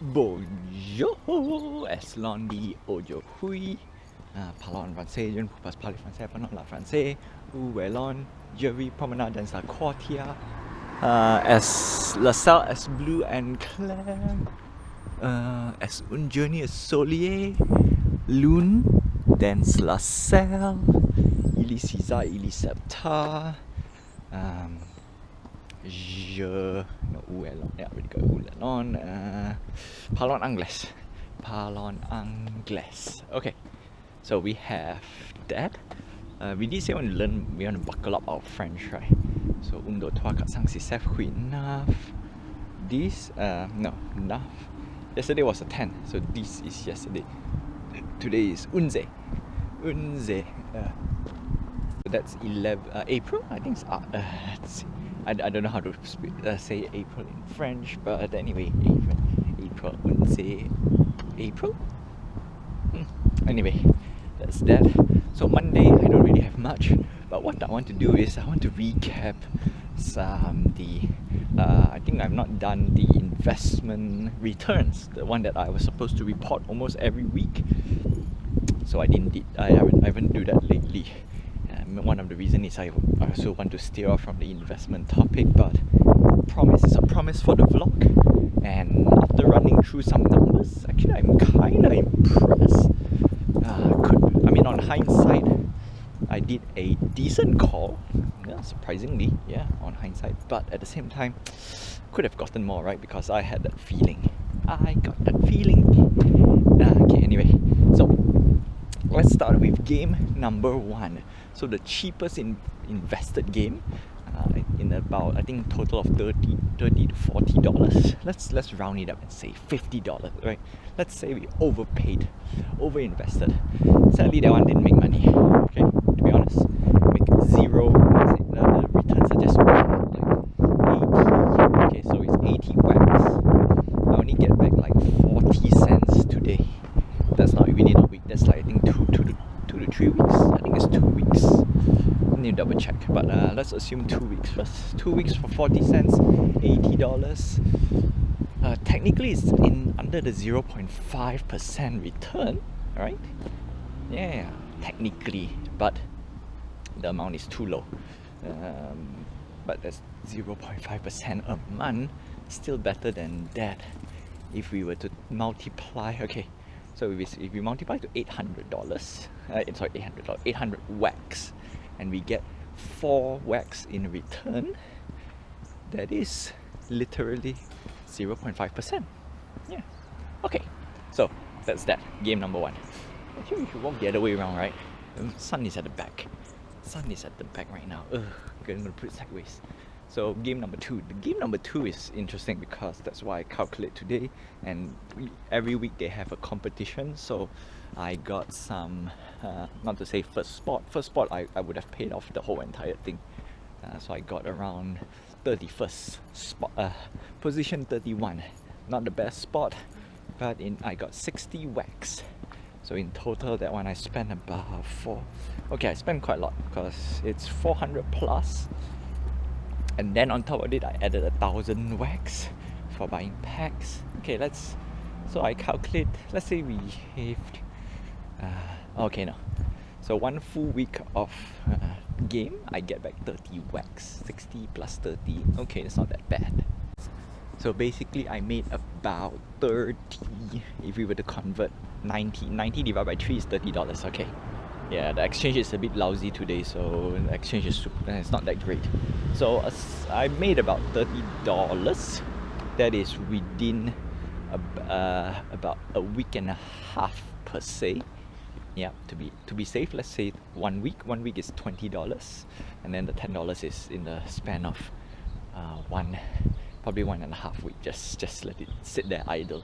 Bonjour, es lundi aujourd'hui. Parlons français, je ne peux pas parler français pendant la français. Où est l'on? Je vais promener dans la quartier. As le ciel est bleu and clair. Es une journée ensoleillée. Lune dans le ciel. Il est 6 heures, il est 7 heures. Où est l'on? Yeah, we go. Où est l'on? Parlons anglais. Parlons anglais. Okay, so we have that. We did say we want to buckle up our French, right? So, 1, 2, 3, 4, 5, 6, 7, 8, 9. This, no, 9. Yesterday was a 10, so this is yesterday. Today is 11. 11. So that's 11, April, I think it's, I don't know how to say April in French, but anyway, April, 11, April? Anyway, that's that. So Monday, I don't really have much, but what I want to do is I want to recap I think I've not done the investment returns, the one that I was supposed to report almost every week. So I haven't do that lately. One of the reasons is I also want to steer off from the investment topic, but promise is a promise for the vlog. And after running through some numbers, actually I'm kind of impressed. On hindsight, I did a decent call, surprisingly, on hindsight. But at the same time, could have gotten more, right? Because I had that feeling. I got that feeling. Okay, anyway, so let's start with game number 1. So the cheapest invested game, in about, I think, total of $30 to $40. Let's round it up and say $50, right? Let's say we overinvested. Sadly, that one didn't make money. Okay, to be honest, make zero. The returns are just like 80. Okay, so it's 80 wax. I only get back like 40 cents today. That's not within a week. That's like, I think 2 to 3 weeks. I think it's 2 weeks. I need to double check, but let's assume 2 weeks first. 2 weeks for 40 cents, $80. Technically, it's under the 0.5% return, right? Yeah, technically, but the amount is too low. But that's 0.5% a month, still better than that. If we were to multiply, okay, so if we multiply to $800, 800 wax, and we get 4 wax in return, that is literally 0.5%. Yeah. Okay, so that's that. Game number 1. Actually, we should walk the other way around, right? Sun is at the back. Sun is at the back right now. I'm gonna put it sideways. So game number 2. The game number 2 is interesting because that's why I calculate today. And every week they have a competition. So I got some, not to say first spot. First spot I would have paid off the whole entire thing. So I got around 31st spot, position 31. Not the best spot, but I got 60 wax. So in total, that one I spent about I spent quite a lot because it's 400 plus. And then on top of it, I added 1,000 wax for buying packs. Okay, so I calculate, let's say we have, so 1 full week of game, I get back 30 wax, 60 plus 30, okay, it's not that bad. So basically I made about 30, if we were to convert 90 divided by 3 is $30, okay. Yeah, the exchange is a bit lousy today, so the exchange is it's not that great. So I made about $30. That is within about a week and a half per se. Yeah, to be safe, let's say 1 week. 1 week is $20, and then the $10 is in the span of probably 1.5 weeks. Just let it sit there idle.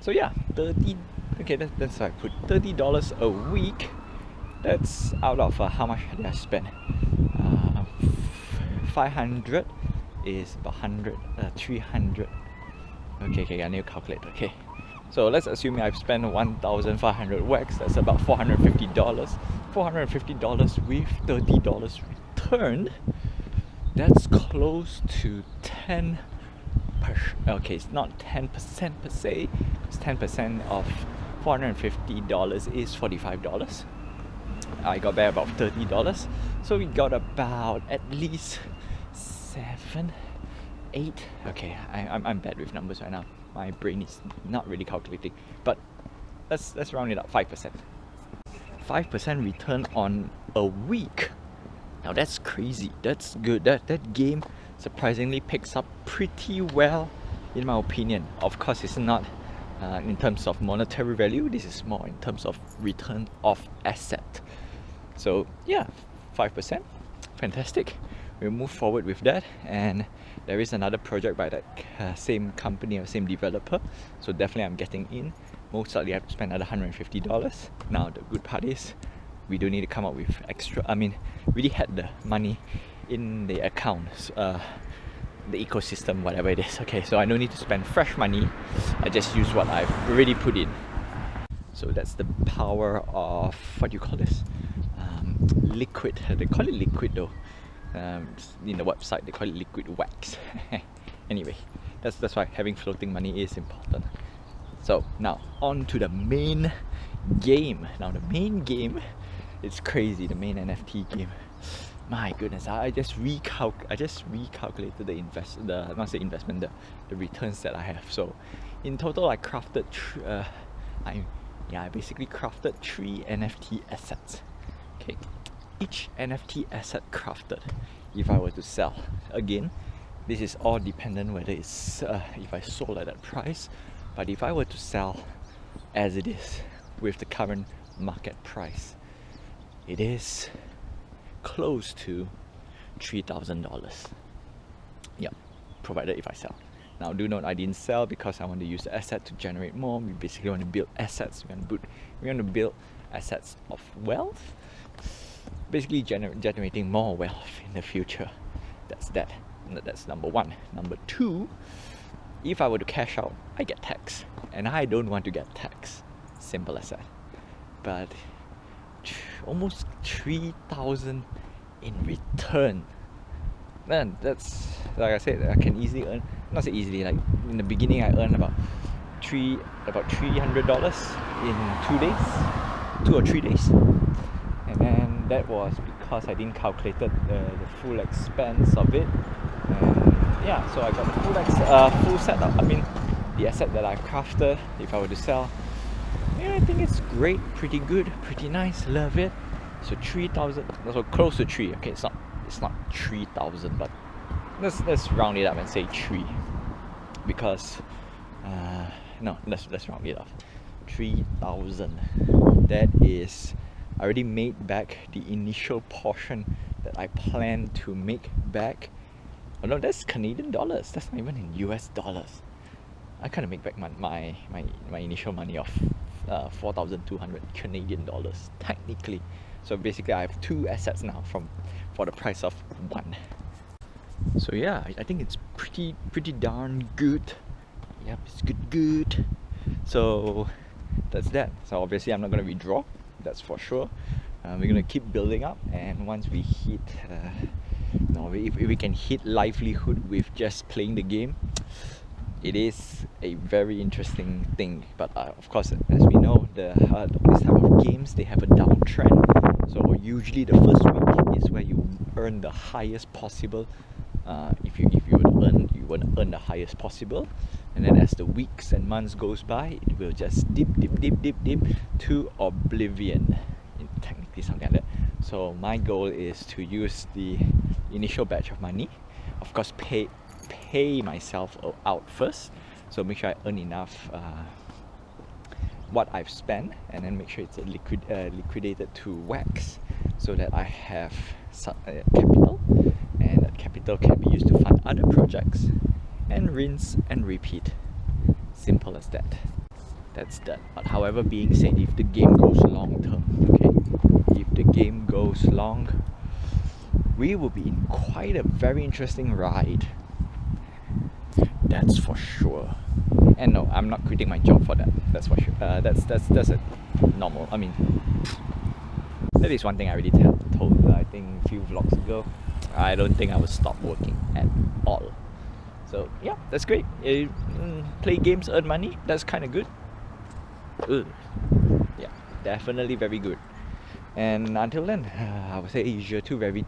So yeah, 30. Okay, that's why I put $30 a week. That's out of how much did I spend? 500 is about 100, 300. Okay, I need to calculate. Okay, so let's assume I've spent 1,500 wax. That's about $450. $450 with $30 return. That's close to 10 okay, it's not 10% per se, it's 10% of $450 is $45. I got back about $30, so we got about at least 7, 8. Okay, I'm bad with numbers right now. My brain is not really calculating, but let's round it up. 5%. 5% return on a week. Now that's crazy. That's good. That game surprisingly picks up pretty well, in my opinion. Of course, it's not in terms of monetary value. This is more in terms of return of asset. So yeah, 5%, fantastic. We'll move forward with that, and there is another project by that same company or same developer. So definitely I'm getting in. Most likely I have to spend another $150. Now the good part is we don't need to come up with extra. I mean, we already had the money in the accounts, the ecosystem, whatever it is. Okay, so I don't need to spend fresh money. I just use what I've already put in. So that's the power of, what do you call this? Liquid. They call it liquid though. In the website they call it liquid wax. Anyway, that's why having floating money is important. So now on to the main game. Now the main game, it's crazy. The main NFT game. My goodness, I just recalculated the returns that I have. So in total, I crafted I basically crafted 3 NFT assets. Okay, each NFT asset crafted, if I were to sell, again, this is all dependent whether it's if I sold at that price. But if I were to sell as it is with the current market price, it is close to $3,000. Yep, provided if I sell. Now do note I didn't sell because I want to use the asset to generate more. We basically want to build assets. We want to build assets of wealth, basically generating more wealth in the future. That's number one. Number two, if I were to cash out, I get taxed, and I don't want to get taxed. Simple as that. But almost 3,000 in return. Man, that's, like I said, I can easily earn, not so easily, like in the beginning I earned about $300 in 2 days, 2 or 3 days. And then that was because I didn't calculate the full expense of it. And yeah, so I got the full setup. I mean, the asset that I crafted, if I were to sell, yeah, I think it's great, pretty good, pretty nice, love it. So 3,000, so close to 3. Okay, it's not 3,000, but let's round it up and say 3, because no, let's round it off. 3,000. That is, I already made back the initial portion that I planned to make back. Oh no, that's Canadian dollars. That's not even in US dollars. I kind of make back my initial money of 4,200 Canadian dollars technically. So basically, I have 2 assets now for the price of 1. So yeah, I think it's pretty darn good. Yep, it's good. So that's that. So obviously, I'm not gonna withdraw. That's for sure. We're gonna keep building up, and once we hit, if we can hit livelihood with just playing the game, it is a very interesting thing. But of course, as we know, this type of games, they have a downtrend. So usually the first week is where you earn the highest possible. If you want to earn the highest possible, and then as the weeks and months goes by, it will just dip to oblivion. Technically something like that. So my goal is to use the initial batch of money, of course pay myself out first, so make sure I earn enough what I've spent, and then make sure it's liquidated to wax, so that I have capital, and that capital can be used to fund other projects, and rinse and repeat. Simple as that. That's done. But however, being said, if the game goes long term, okay, if the game goes long, we will be in quite a very interesting ride. That's for sure. And no, I'm not quitting my job for that. That's for sure. That's a normal. I mean, that is one thing I already told I think a few vlogs ago. I don't think I will stop working at all. So yeah, that's great. Play games, earn money, that's kind of good. Yeah, definitely very good. And until then, I would say year 2 very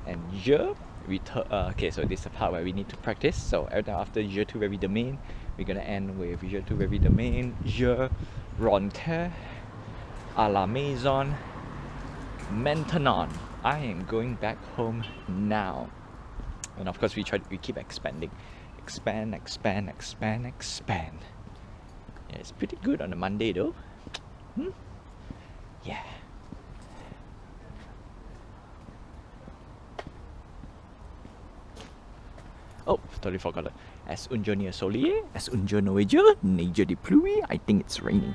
and year okay, so this is the part where we need to practice. So every time after year 2 very domain, we're gonna end with year 2 very domain, year rentre à la maison maintenant. I am going back home now. And of course we keep expanding. Expand. Yeah, it's pretty good on a Monday though. Yeah. Oh, totally forgot it. Est un jour solier, est un jour neige de pluie. I think it's raining.